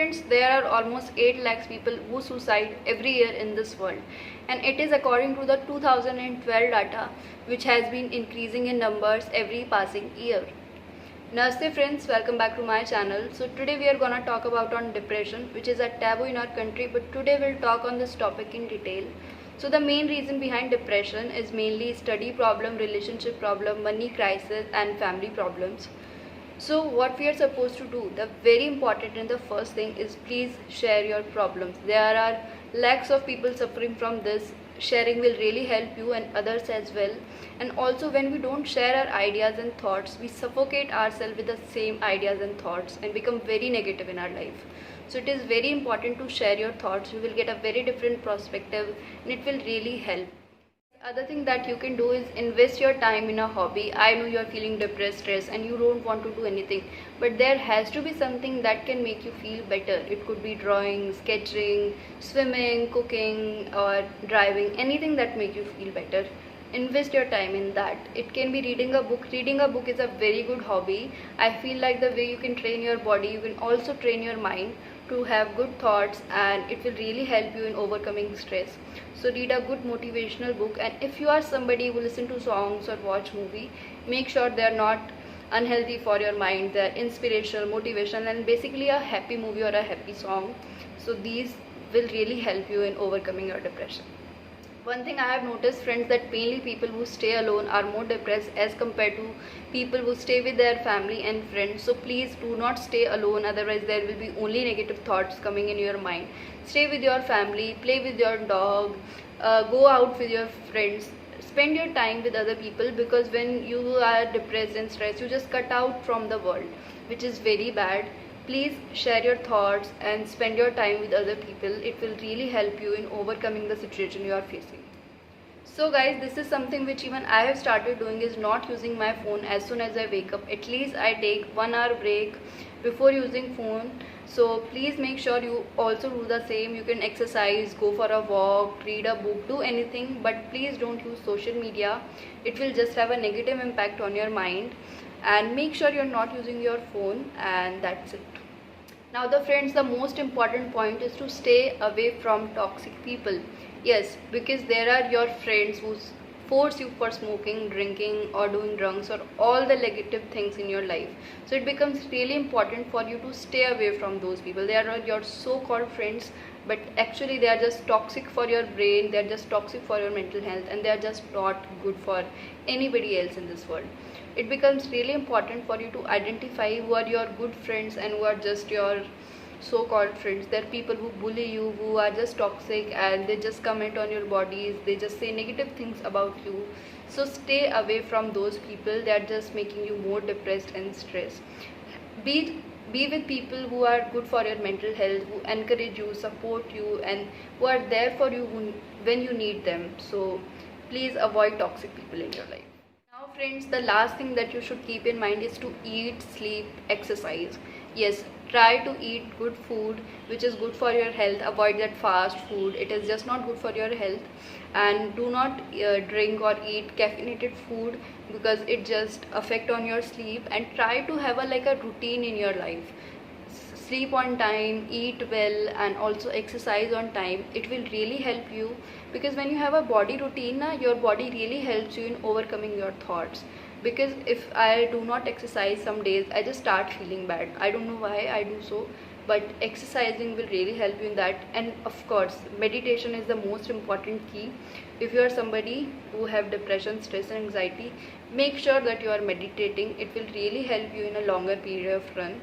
friends, there are almost 8 lakhs people who suicide every year in this world, and it is according to the 2012 data, which has been increasing in numbers every passing year. Namaste friends, welcome back to my channel. So today we are gonna talk about on depression, which is a taboo in our country, but today we'll talk on this topic in detail. So the main reason behind depression is mainly study problem, relationship problem, money crisis and family problems. So what we are supposed to do, the very important and the first thing is please share your problems. There are lakhs of people suffering from this. Sharing will really help you and others as well. And also when we don't share our ideas and thoughts, we suffocate ourselves with the same ideas and thoughts and become very negative in our life. So it is very important to share your thoughts. You will get a very different perspective and it will really help. Other thing that you can do is invest your time in a hobby. I know you are feeling depressed, stressed and you don't want to do anything, but there has to be something that can make you feel better. It could be drawing, sketching, swimming, cooking or driving, anything that make you feel better. Invest your time in that. It can be reading a book. Reading a book is a very good hobby. I feel like the way you can train your body, you can also train your mind to have good thoughts, and it will really help you in overcoming stress. So read a good motivational book, and if you are somebody who listen to songs or watch movie, make sure they are not unhealthy for your mind. They are inspirational, motivational and basically a happy movie or a happy song. So these will really help you in overcoming your depression. One thing I have noticed, friends, that mainly people who stay alone are more depressed as compared to people who stay with their family and friends. So please do not stay alone, otherwise there will be only negative thoughts coming in your mind. Stay with your family, play with your dog, go out with your friends, spend your time with other people, because when you are depressed and stressed, you just cut out from the world, which is very bad. Please share your thoughts and spend your time with other people. It will really help you in overcoming the situation you are facing. So guys, this is something which even I have started doing, is not using my phone as soon as I wake up. At least I take 1 hour break before using phone. So please make sure you also do the same. You can exercise, go for a walk, read a book, do anything, but please don't use social media. It will just have a negative impact on your mind. And make sure you're not using your phone, and that's it. Now the friends, the most important point is to stay away from toxic people. Yes, because there are your friends who force you for smoking, drinking or doing drugs or all the negative things in your life. So it becomes really important for you to stay away from those people. They are your so-called friends, but actually they are just toxic for your brain, they are just toxic for your mental health, and they are just not good for anybody else in this world. It becomes really important for you to identify who are your good friends and who are just your so-called friends. There are people who bully you, who are just toxic, and they just comment on your bodies, they just say negative things about you. So stay away from those people. They are just making you more depressed and stressed. Be with people who are good for your mental health, who encourage you, support you, and who are there for you when you need them. So please avoid toxic people in your life. Now friends, the last thing that you should keep in mind is to eat, sleep, exercise. Yes, try to eat good food which is good for your health. Avoid that fast food, it is just not good for your health. And do not drink or eat caffeinated food, because it just affect on your sleep. And try to have a routine in your life. Sleep on time, eat well, and also exercise on time. It will really help you, because when you have a body routine, your body really helps you in overcoming your thoughts. Because if I do not exercise some days, I just start feeling bad. I don't know why I do so, but exercising will really help you in that. And of course, meditation is the most important key. If you are somebody who have depression, stress and anxiety, make sure that you are meditating. It will really help you in a longer period of run.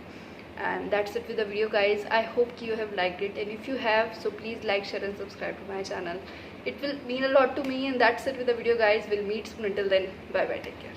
And that's it with the video, guys. I hope you have liked it, and if you have, so please like, share and subscribe to my channel. It will mean a lot to me. And that's it with the video, guys. We'll meet soon. Until then, bye bye, take care.